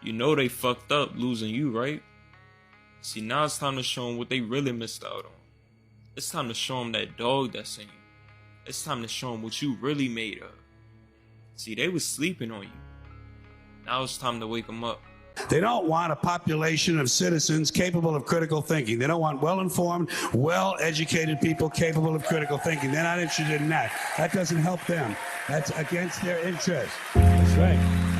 You know they fucked up losing you, right? See, now it's time to show them what they really missed out on. It's time to show them that dog that's in you. It's time to show them what you really made of. See, they was sleeping on you. Now it's time to wake them up. They don't want a population of citizens capable of critical thinking. They don't want well-informed, well-educated people capable of critical thinking. They're not interested in that. That doesn't help them. That's against their interest. That's right.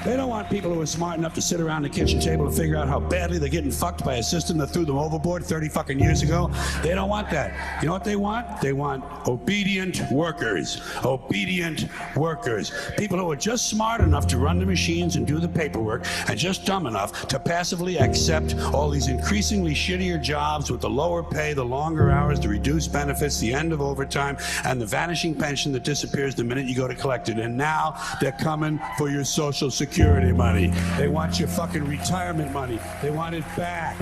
They don't want people who are smart enough to sit around the kitchen table to figure out how badly they're getting fucked by a system that threw them overboard 30 fucking years ago. They don't want that. You know what they want? They want obedient workers. Obedient workers. People who are just smart enough to run the machines and do the paperwork and just dumb enough to passively accept all these increasingly shittier jobs with the lower pay, the longer hours, the reduced benefits, the end of overtime, and the vanishing pension that disappears the minute you go to collect it. And now they're coming for your Social Security money. They want your fucking retirement money. They want it back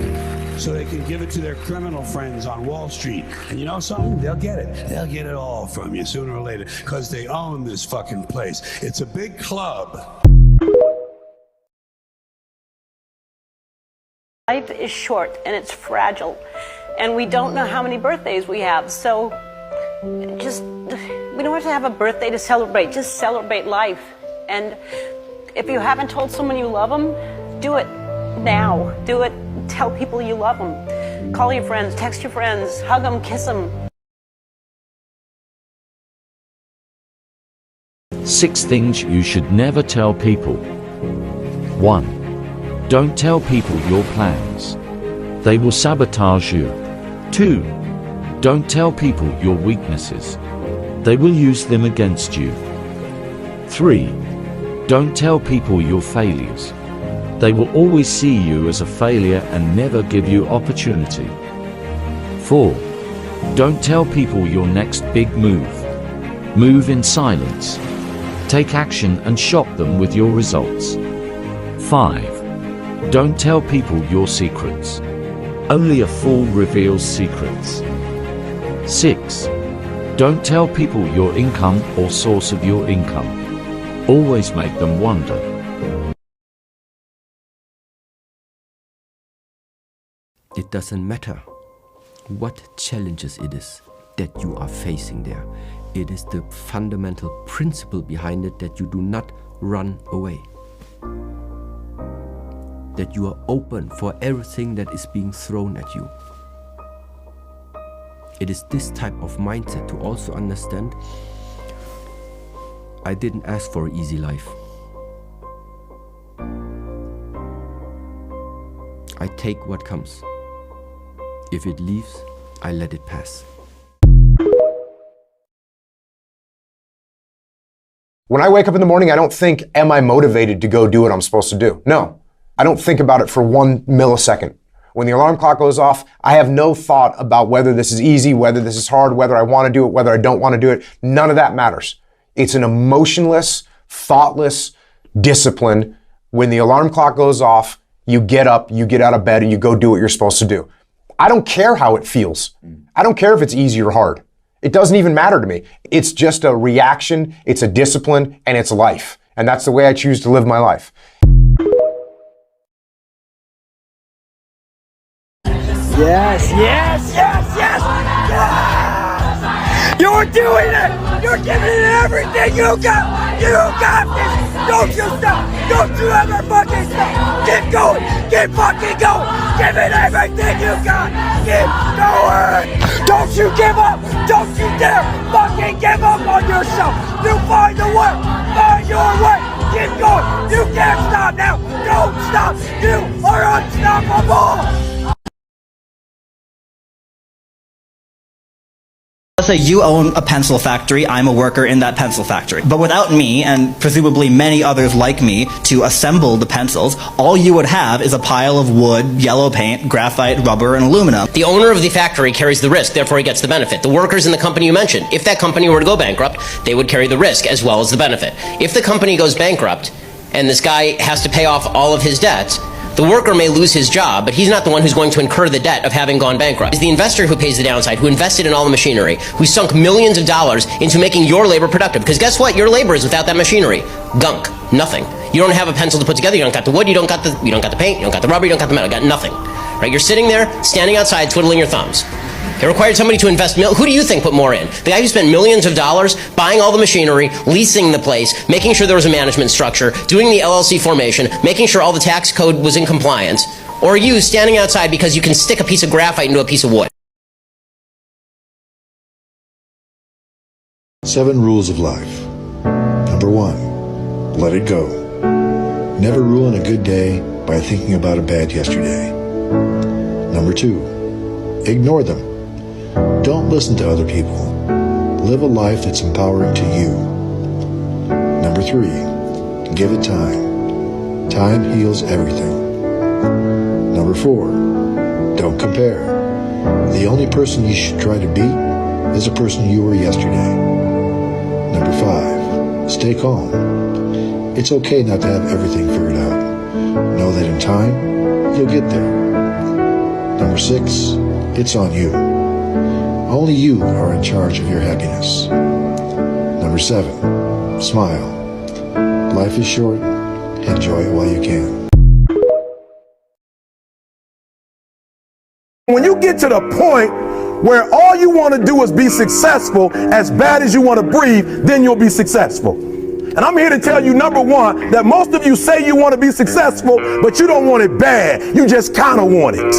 so they can give it to their criminal friends on Wall Street. And you know something? They'll get it. They'll get it all from you sooner or later because they own this fucking place. It's a big club. Life is short and it's fragile, and we don't know how many birthdays we have, so we don't have to have a birthday to celebrate. Just celebrate life. And if you haven't told someone you love them, do it now. Do it. Tell people you love them. Call your friends, text your friends, hug them, kiss them. 6 things you should never tell people. 1. Don't tell people your plans. They will sabotage you. 2. Don't tell people your weaknesses. They will use them against you. 3. Don't tell people your failures. They will always see you as a failure and never give you opportunity. 4. Don't tell people your next big move. Move in silence. Take action and shock them with your results. 5. Don't tell people your secrets. Only a fool reveals secrets. 6. Don't tell people your income or source of your income. Always make them wonder. It doesn't matter what challenges it is that you are facing there. It is the fundamental principle behind it that you do not run away. That you are open for everything that is being thrown at you. It is this type of mindset to also understand I didn't ask for an easy life. I take what comes. If it leaves, I let it pass. When I wake up in the morning, I don't think, am I motivated to go do what I'm supposed to do? No, I don't think about it for 1 millisecond. When the alarm clock goes off, I have no thought about whether this is easy, whether this is hard, whether I want to do it, whether I don't want to do it. None of that matters. It's an emotionless, thoughtless discipline. When the alarm clock goes off, you get up, you get out of bed, and you go do what you're supposed to do. I don't care how it feels. I don't care if it's easy or hard. It doesn't even matter to me. It's just a reaction, it's a discipline, and it's life. And that's the way I choose to live my life. Yes, yes, yes, yes, yes! You're doing it! You're giving it everything you got! You got this! Don't you stop! Don't you ever fucking stop! Keep going! Keep fucking going! Give it everything you got! Keep going! Don't you give up! Don't you dare fucking give up on yourself! You find the way! Find your way! Keep going! You can't stop now! Don't stop! You are unstoppable! Let's say you own a pencil factory, I'm a worker in that pencil factory. But without me, and presumably many others like me, to assemble the pencils, all you would have is a pile of wood, yellow paint, graphite, rubber, and aluminum. The owner of the factory carries the risk, therefore he gets the benefit. The workers in the company you mentioned, if that company were to go bankrupt, they would carry the risk as well as the benefit. If the company goes bankrupt, and this guy has to pay off all of his debts, the worker may lose his job, but he's not the one who's going to incur the debt of having gone bankrupt. It's the investor who pays the downside, who invested in all the machinery, who sunk millions of dollars into making your labor productive. Because guess what? Your labor is without that machinery. Gunk. Nothing. You don't have a pencil to put together. You don't got the wood. You don't got the paint. You don't got the rubber. You don't got the metal. You got nothing. Right? You're sitting there, standing outside, twiddling your thumbs. It required somebody to invest. Who do you think put more in? The guy who spent millions of dollars buying all the machinery, leasing the place, making sure there was a management structure, doing the LLC formation, making sure all the tax code was in compliance, or you standing outside because you can stick a piece of graphite into a piece of wood? 7 rules of life. Number 1, let it go. Never ruin a good day by thinking about a bad yesterday. Number 2, ignore them. Don't listen to other people. Live a life that's empowering to you. Number 3, give it time. Time heals everything. Number 4, don't compare. The only person you should try to beat is the person you were yesterday. Number 5, stay calm. It's okay not to have everything figured out. Know that in time, you'll get there. Number 6, it's on you. Only you are in charge of your happiness. Number 7, smile. Life is short. Enjoy it while you can. When you get to the point where all you want to do is be successful, as bad as you want to breathe, then you'll be successful. And I'm here to tell you, number 1, that most of you say you want to be successful, but you don't want it bad. You just kind of want it.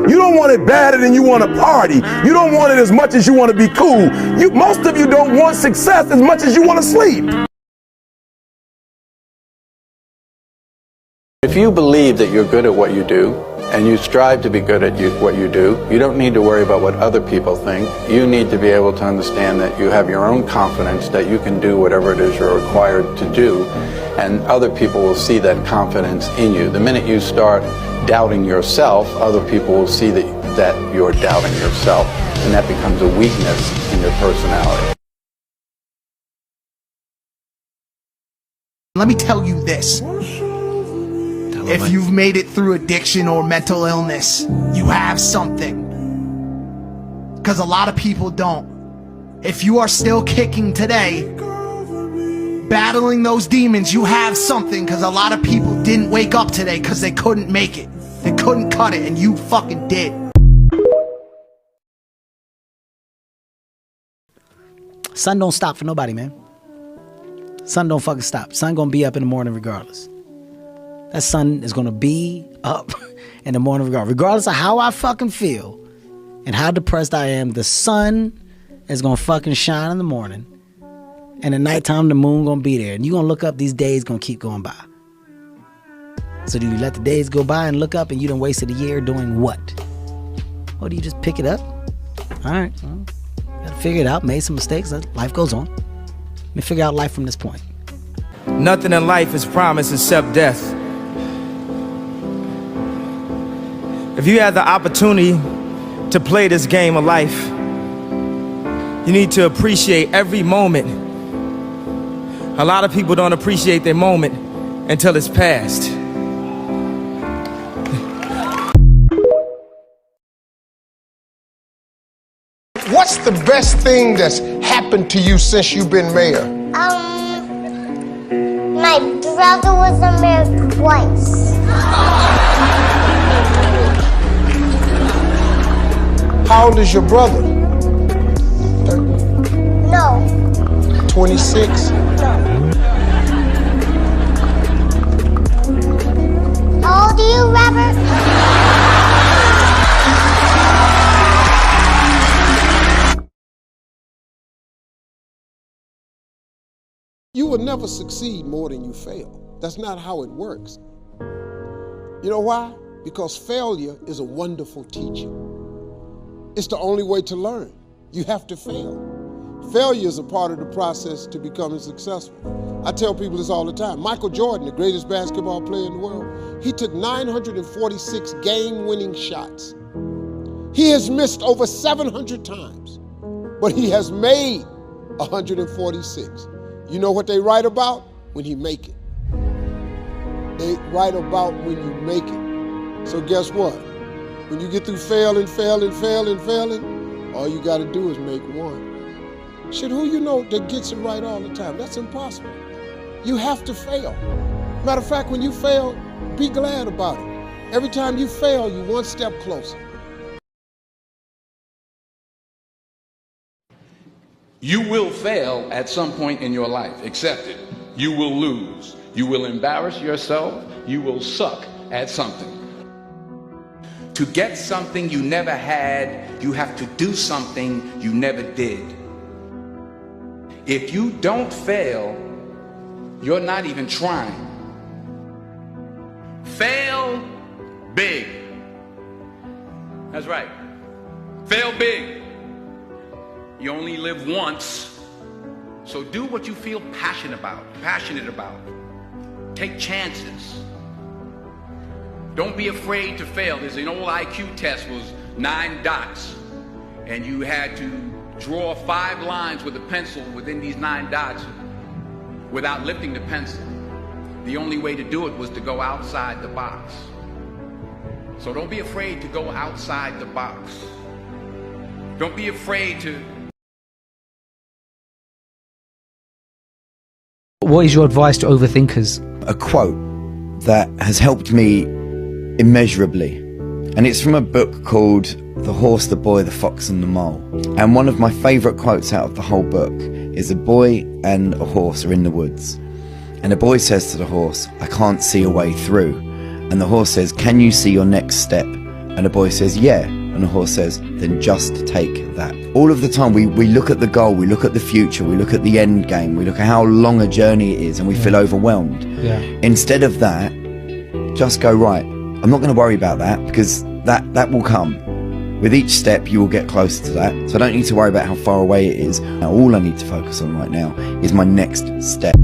You don't want it badder than you want to party. You don't want it as much as you want to be cool. Most of you don't want success as much as you want to sleep. If you believe that you're good at what you do, and you strive to be good at what you do, you don't need to worry about what other people think. You need to be able to understand that you have your own confidence that you can do whatever it is you're required to do, and other people will see that confidence in you. The minute you start doubting yourself, other people will see that you're doubting yourself, and that becomes a weakness in your personality. Let me tell you this. If you've made it through addiction or mental illness, you have something. Because a lot of people don't. If you are still kicking today, battling those demons, you have something. Because a lot of people didn't wake up today because they couldn't make it. They couldn't cut it, and you fucking did. Sun don't stop for nobody, man. Sun don't fucking stop. Sun gonna be up in the morning regardless. That sun is gonna be up in the morning regardless of how I fucking feel and how depressed I am. The sun is gonna fucking shine in the morning, and at nighttime the moon gonna be there, and you gonna look up. These days gonna keep going by. So do you let the days go by and look up and you done wasted a year doing what? Or do you just pick it up? All right, well, gotta figure it out. Made some mistakes. Life goes on. Let me figure out life from this point. Nothing in life is promised except death. If you have the opportunity to play this game of life, you need to appreciate every moment. A lot of people don't appreciate their moment until it's past. What's the best thing that's happened to you since you've been mayor? My brother was a mayor twice. How old is your brother? No. 26? No. How old are you, Robert? You will never succeed more than you fail. That's not how it works. You know why? Because failure is a wonderful teacher. It's the only way to learn. You have to fail. Failure is a part of the process to becoming successful. I tell people this all the time. Michael Jordan, the greatest basketball player in the world, he took 946 game-winning shots. He has missed over 700 times, but he has made 146. You know what they write about? When he make it. They write about when you make it. So guess what? When you get through failing, all you got to do is make one. Shit, who you know that gets it right all the time? That's impossible. You have to fail. Matter of fact, when you fail, be glad about it. Every time you fail, you're one step closer. You will fail at some point in your life. Accept it. You will lose. You will embarrass yourself. You will suck at something. To get something you never had, you have to do something you never did. If you don't fail, you're not even trying. Fail big. That's right. Fail big. You only live once, so do what you feel passionate about. Take chances. Don't be afraid to fail. There's an old IQ test, was 9 dots, and you had to draw 5 lines with a pencil within these 9 dots without lifting the pencil. The only way to do it was to go outside the box. So don't be afraid to go outside the box. Don't be afraid to... What is your advice to overthinkers? A quote that has helped me immeasurably, and it's from a book called The Horse, the Boy, the Fox and the Mole. And one of my favourite quotes out of the whole book is a boy and a horse are in the woods, and the boy says to the horse, "I can't see a way through." And the horse says, "Can you see your next step?" And the boy says, "Yeah." And the horse says, "Then just take that." All of the time we look at the goal, we look at the future, we look at the end game, we look at how long a journey it is, and we feel overwhelmed. Yeah. Instead of that, just go, right, I'm not going to worry about that, because that will come. With each step you will get closer to that, so I don't need to worry about how far away it is. Now all I need to focus on right now is my next step.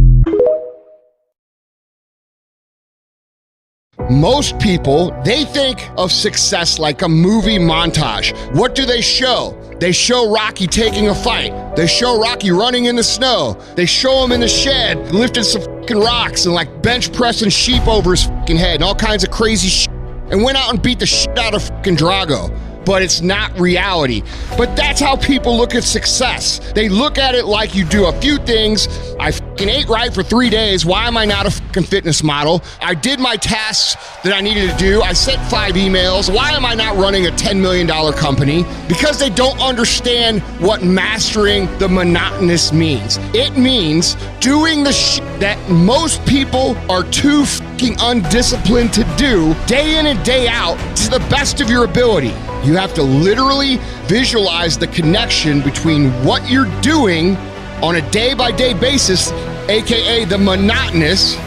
Most people, they think of success like a movie montage. What do they show? They show Rocky taking a fight. They show Rocky running in the snow. They show him in the shed lifting some fucking rocks and like bench pressing sheep over his fucking head and all kinds of crazy shit, and went out and beat the shit out of fucking Drago. But it's not reality. But that's how people look at success. They look at it like you do a few things. I fucking ate right for 3 days. Why am I not a fucking fitness model? I did my tasks that I needed to do. I sent 5 emails. Why am I not running a $10 million company? Because they don't understand what mastering the monotonous means. It means doing the shit that most people are too fucking undisciplined to do day in and day out to the best of your ability. You have to literally visualize the connection between what you're doing on a day-by-day basis, aka the monotonous,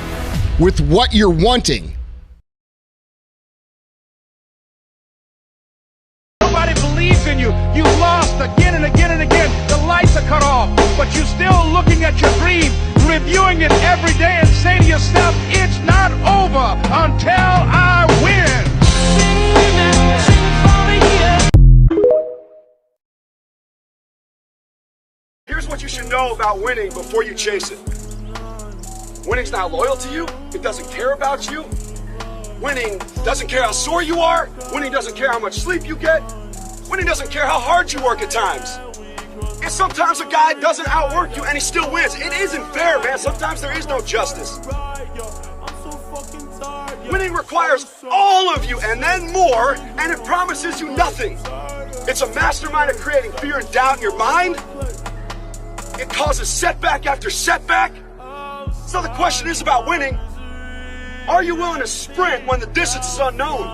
with what you're wanting. Nobody believes in you. You've lost again and again and again. The lights are cut off, but you're still looking at your dream, reviewing it every day and say to yourself, it's not over until I win. Here's what you should know about winning before you chase it. Winning's not loyal to you. It doesn't care about you. Winning doesn't care how sore you are. Winning doesn't care how much sleep you get. Winning doesn't care how hard you work at times. And sometimes a guy doesn't outwork you and he still wins. It isn't fair, man. Sometimes there is no justice. Winning requires all of you and then more, and it promises you nothing. It's a mastermind of creating fear and doubt in your mind. It causes setback after setback. So the question is about winning. Are you willing to sprint when the distance is unknown?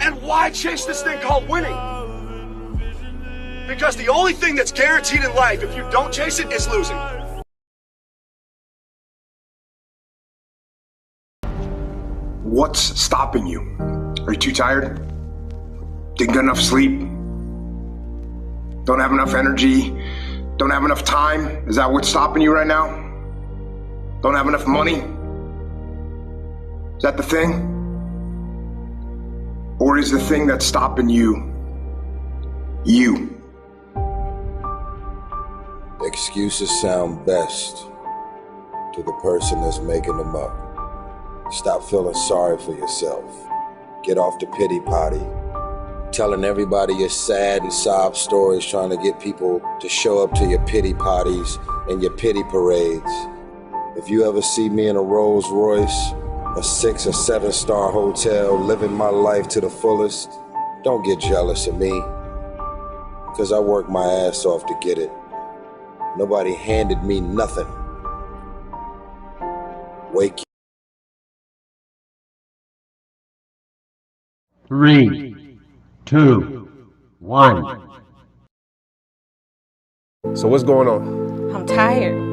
And why chase this thing called winning? Because the only thing that's guaranteed in life, if you don't chase it, is losing. What's stopping you? Are you too tired? Didn't get enough sleep? Don't have enough energy? Don't have enough time? Is that what's stopping you right now? Don't have enough money? Is that the thing? Or is the thing that's stopping you, you? Excuses sound best to the person that's making them up. Stop feeling sorry for yourself. Get off the pity potty. Telling everybody your sad and sob stories, trying to get people to show up to your pity parties and your pity parades. If you ever see me in a Rolls Royce, a 6 or 7 star hotel, living my life to the fullest, don't get jealous of me, because I worked my ass off to get it. Nobody handed me nothing. Wake 3, 2, 1. So what's going on? I'm tired.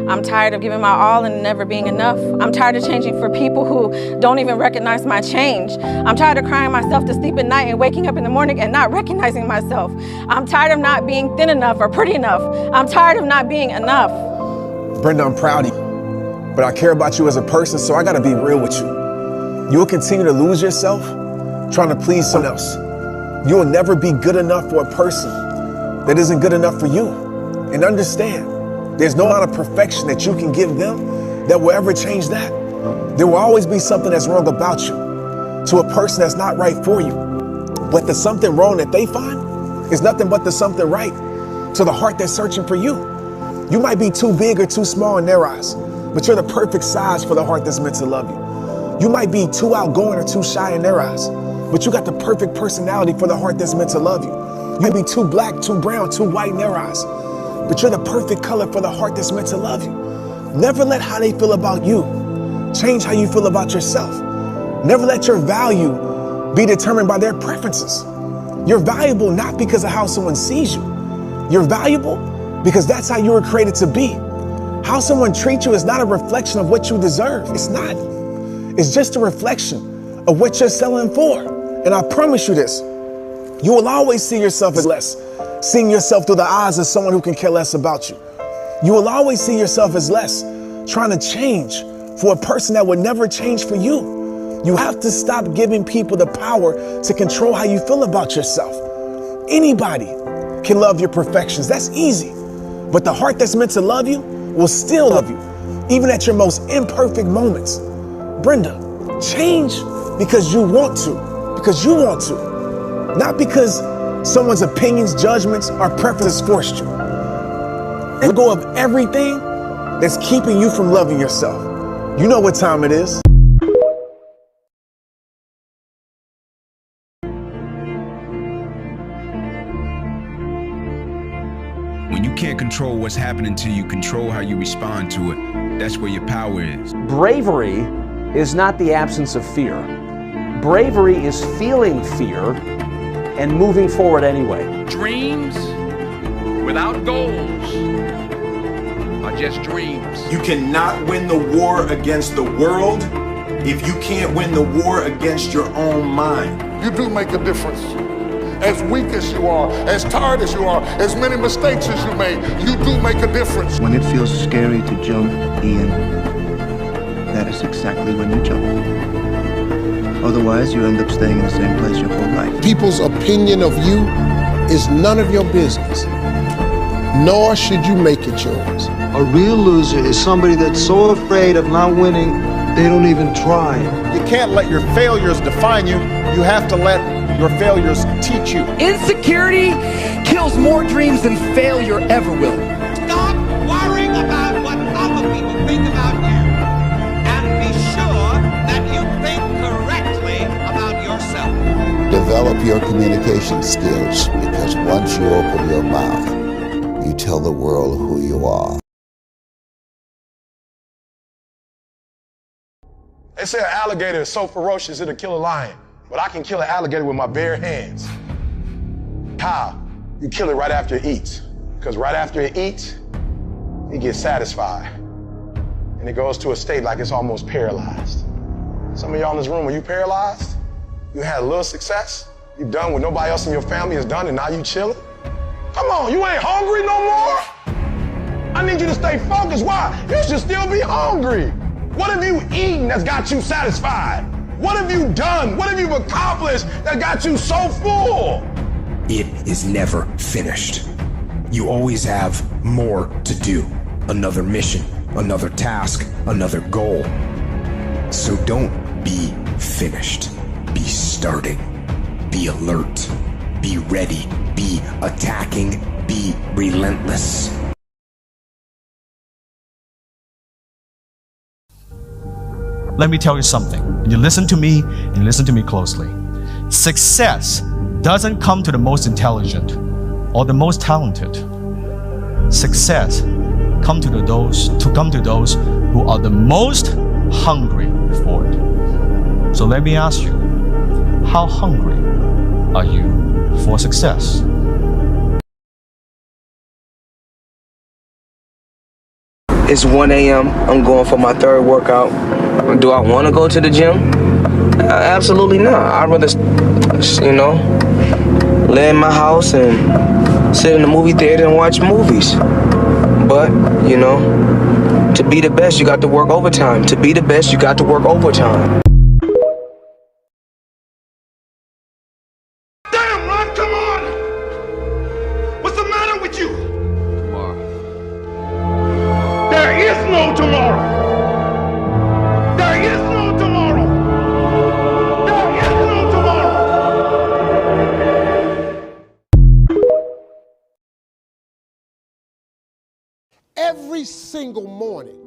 I'm tired of giving my all and never being enough. I'm tired of changing for people who don't even recognize my change. I'm tired of crying myself to sleep at night and waking up in the morning and not recognizing myself. I'm tired of not being thin enough or pretty enough. I'm tired of not being enough. Brenda, I'm proud of you, but I care about you as a person, so I gotta be real with you. You will continue to lose yourself trying to please someone else. You will never be good enough for a person that isn't good enough for you. And understand, there's no amount of perfection that you can give them that will ever change that. There will always be something that's wrong about you to a person that's not right for you. But the something wrong that they find is nothing but the something right to the heart that's searching for you. You might be too big or too small in their eyes, but you're the perfect size for the heart that's meant to love you. You might be too outgoing or too shy in their eyes, but you got the perfect personality for the heart that's meant to love you. You might be too black, too brown, too white in their eyes, but you're the perfect color for the heart that's meant to love you. Never let how they feel about you change how you feel about yourself. Never let your value be determined by their preferences. You're valuable not because of how someone sees you. You're valuable because that's how you were created to be. How someone treats you is not a reflection of what you deserve. It's not. It's just a reflection of what you're selling for. And I promise you this, you will always see yourself as less, seeing yourself through the eyes of someone who can care less about you. You will always see yourself as less, trying to change for a person that would never change for you. You have to stop giving people the power to control how you feel about yourself. Anybody can love your perfections, that's easy. But the heart that's meant to love you will still love you, even at your most imperfect moments. Brenda, change because you want to, not because someone's opinions, judgments, or preferences forced you. Let go of everything that's keeping you from loving yourself. You know what time it is. When you can't control what's happening to you, control how you respond to it. That's where your power is. Bravery is not the absence of fear. Bravery is feeling fear and moving forward anyway. Dreams without goals are just dreams. You cannot win the war against the world if you can't win the war against your own mind. You do make a difference. As weak as you are, as tired as you are, as many mistakes as you made, you do make a difference. When it feels scary to jump, Ian, that is exactly when you jump. Otherwise, you end up staying in the same place your whole life. People's opinion of you is none of your business, nor should you make it yours. A real loser is somebody that's so afraid of not winning, they don't even try. You can't let your failures define you. You have to let your failures teach you. Insecurity kills more dreams than failure ever will. Stop worrying about what other people think about you, and be sure that you think correctly about yourself. Develop your communication skills, because once you open your mouth, you tell the world who you are. They say an alligator is so ferocious it'll kill a lion, but I can kill an alligator with my bare hands. How? You kill it right after it eats, because right after it eats, it gets satisfied, and it goes to a state like it's almost paralyzed. Some of y'all in this room, are you paralyzed? You had a little success, you done what nobody else in your family has done, and now you chilling? Come on, you ain't hungry no more? I need you to stay focused. Why? You should still be hungry. What have you eaten that's got you satisfied? What have you done? What have you accomplished that got you so full? It is never finished. You always have more to do. Another mission, another task, another goal. So don't be finished. Be starting. Be alert. Be ready. Be attacking. Be relentless. let me tell you something. You listen to me and listen to me closely. Success doesn't come to the most intelligent or the most talented. Success comes to those who are the most hungry for it. So let me ask you, how hungry are you for success? It's 1 a.m. I'm going for my third workout. Do I want to go to the gym? Absolutely not. I'd rather, lay in my house and sit in the movie theater and watch movies. But, to be the best, you got to work overtime. To be the best, you got to work overtime. Damn, Ron, come on! What's the matter with you? There is no tomorrow. There is no tomorrow. There is no tomorrow. Every single morning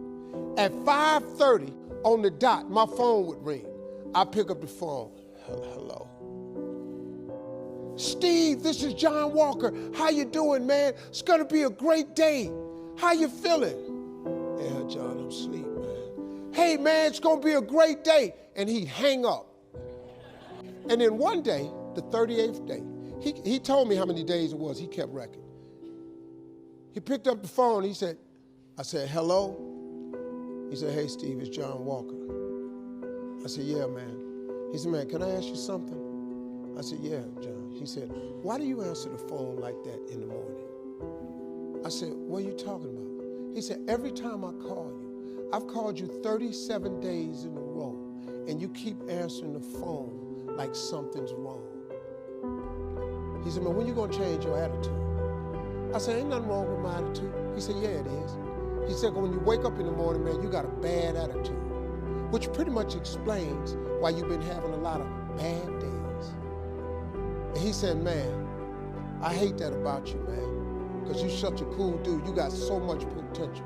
at 5:30 on the dot, my phone would ring. I pick up the phone. Hello. Steve, this is John Walker. How you doing, man? It's gonna be a great day. How you feeling? Yeah, John, I'm asleep, man. Hey, man, it's gonna be a great day. And he'd hang up. And then one day, the 38th day, he told me how many days it was. He kept record. He picked up the phone. I said, hello? He said, hey, Steve, it's John Walker. I said, yeah, man. He said, man, can I ask you something? I said, yeah, John. He said, why do you answer the phone like that in the morning? I said, what are you talking about? He said, every time I call you, I've called you 37 days in a row, and you keep answering the phone like something's wrong. He said, man, when you gonna change your attitude? I said, ain't nothing wrong with my attitude. He said, yeah, it is. He said, when you wake up in the morning, man, you got a bad attitude, which pretty much explains why you've been having a lot of bad days. And he said, man, I hate that about you, man, because you're such a cool dude. You got so much potential.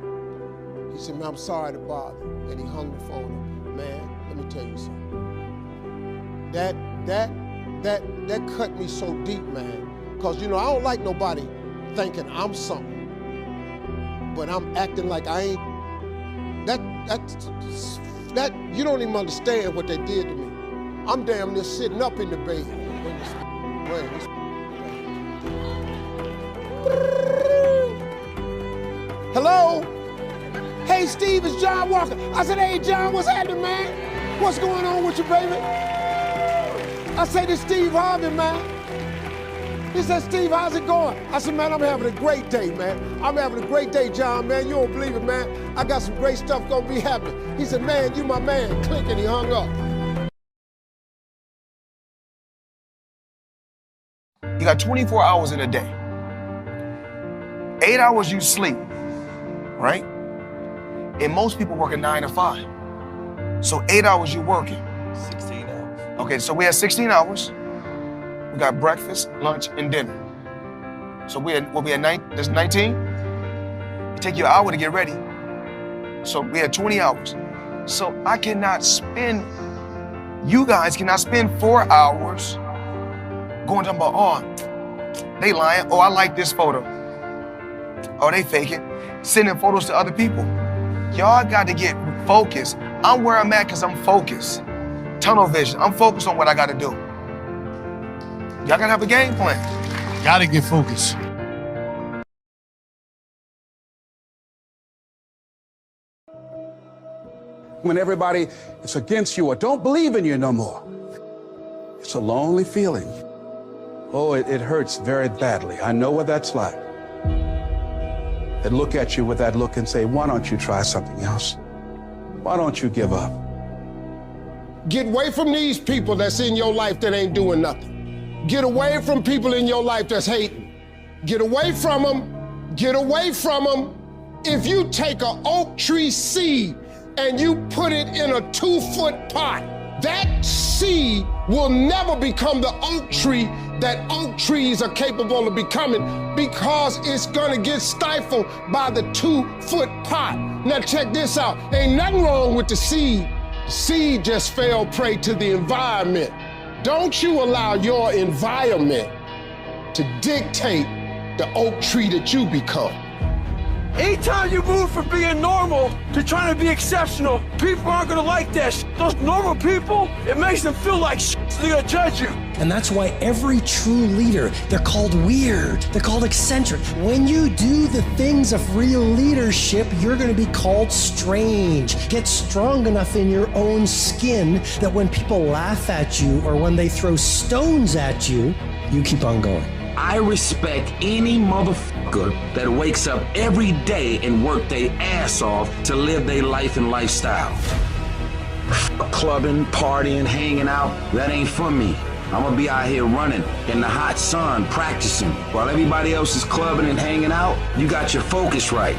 He said, man, I'm sorry to bother you. And he hung the phone up. Man, let me tell you something. That cut me so deep, man, because, I don't like nobody thinking I'm something, but I'm acting like I ain't. That you don't even understand what they did to me. I'm damn near sitting up in the bed. Hello? Hey, Steve, it's John Walker. I said, hey, John, what's happening, man? What's going on with you, baby? I said, it's Steve Harvey, man. He said, Steve, how's it going? I said, man, I'm having a great day, man. I'm having a great day, John, man. You don't believe it, man. I got some great stuff gonna be happening. He said, man, you my man. Click, and he hung up. You got 24 hours in a day. 8 hours you sleep, right? And most people work a 9 to 5. So 8 hours you're working. 16 hours. Okay, so we have 16 hours. We got breakfast, lunch, and dinner. So we had 19. It take you an hour to get ready. So we had 20 hours. So you guys cannot spend 4 hours going talking about, oh, they lying. Oh, I like this photo. Oh, they fake it. Sending photos to other people. Y'all got to get focused. I'm where I'm at because I'm focused. Tunnel vision. I'm focused on what I got to do. Y'all gotta have a game plan. Gotta get focused. When everybody is against you or don't believe in you no more, it's a lonely feeling. Oh, it hurts very badly. I know what that's like. They look at you with that look and say, why don't you try something else? Why don't you give up? Get away from these people that's in your life that ain't doing nothing. Get away from people in your life that's hating. Get away from them. Get away from them. If you take an oak tree seed and you put it in a 2-foot pot, that seed will never become the oak tree that oak trees are capable of becoming because it's gonna get stifled by the 2-foot pot. Now check this out. Ain't nothing wrong with the seed. Seed just fell prey to the environment. Don't you allow your environment to dictate the oak tree that you become. Anytime you move from being normal to trying to be exceptional, people aren't gonna like that shit. Those normal people, it makes them feel like shit, so they're gonna judge you. And that's why every true leader, they're called weird, they're called eccentric. When you do the things of real leadership, you're gonna be called strange. Get strong enough in your own skin that when people laugh at you or when they throw stones at you, you keep on going. I respect any motherfucker that wakes up every day and work their ass off to live their life and lifestyle. Clubbing, partying, hanging out, that ain't for me. I'm gonna be out here running in the hot sun, practicing. While everybody else is clubbing and hanging out, you got your focus right.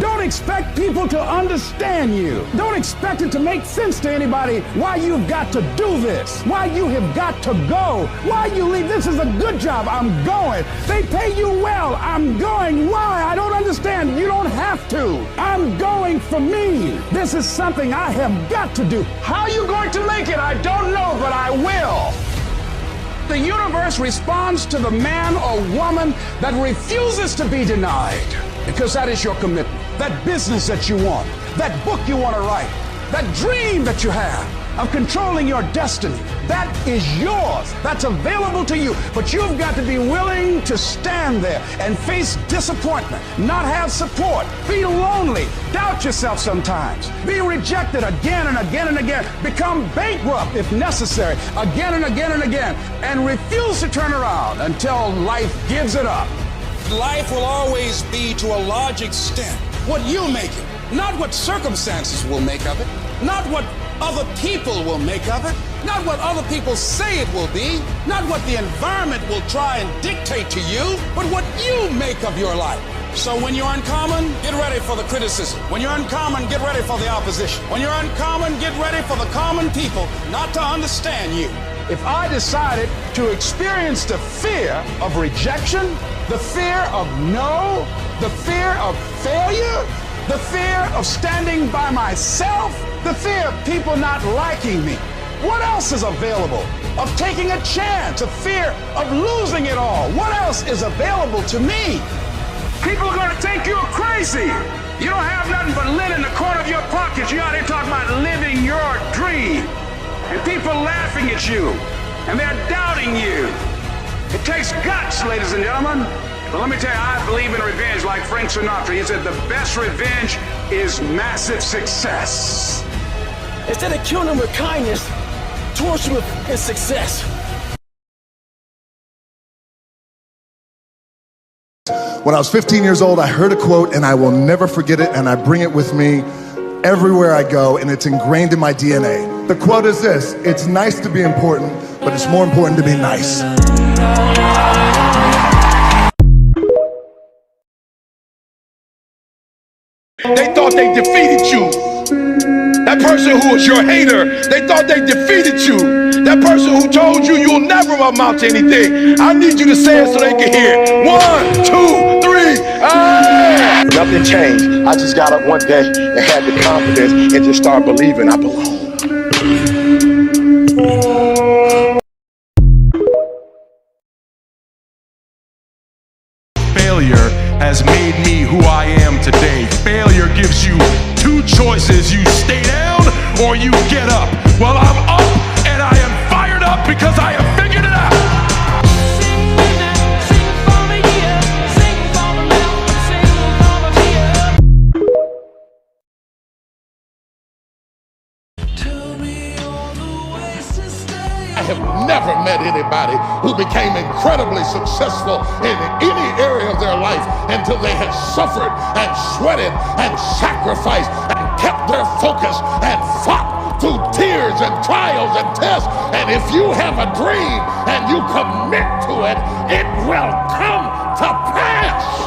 Don't expect people to understand you. Don't expect it to make sense to anybody why you've got to do this, why you have got to go, why you leave. This is a good job. I'm going. They pay you well. I'm going. Why? I don't understand. You don't have to. I'm going for me. This is something I have got to do. How are you going to make it? I don't know, but I will. The universe responds to the man or woman that refuses to be denied, because that is your commitment. That business that you want, that book you want to write, that dream that you have of controlling your destiny, that is yours. That's available to you. But you've got to be willing to stand there and face disappointment, not have support, be lonely, doubt yourself sometimes, be rejected again and again and again, become bankrupt if necessary, again and again and again, and refuse to turn around until life gives it up. Life will always be, to a large extent, what you make it, not what circumstances will make of it, not what other people will make of it, not what other people say it will be, not what the environment will try and dictate to you, but what you make of your life. So when you're uncommon, get ready for the criticism. When you're uncommon, get ready for the opposition. When you're uncommon, get ready for the common people not to understand you. If I decided to experience the fear of rejection, the fear of no, the fear of failure, the fear of standing by myself, the fear of people not liking me, what else is available? Of taking a chance, a fear of losing it all, what else is available to me? People are gonna think you're crazy. You don't have nothing but lint in the corner of your pocket. You out here talking about living your dream. And people laughing at you, and they're doubting you. It takes guts, ladies and gentlemen. But let me tell you, I believe in revenge like Frank Sinatra. He said the best revenge is massive success. Instead of killing them with kindness, torture them with success. When I was 15 years old, I heard a quote, and I will never forget it, and I bring it with me everywhere I go, and it's ingrained in my DNA. The quote is this: it's nice to be important, but it's more important to be nice. They thought they defeated you. That person who was your hater, they thought they defeated you. That person who told you you'll never amount to anything, I need you to say it so they can hear it. 1, 2, 3, ah! Nothing changed. I just got up one day and had the confidence and just started believing I belong. Failure has made me who I am today. Failure gives you two choices. You stay down or you get up. Well, I'm up and I am fired up because I have figured it out. I have never met anybody who became incredibly successful in any area of their life until they had suffered and sweated and sacrificed and kept their focus and fought through tears and trials and tests. And if you have a dream and you commit to it, it will come to pass.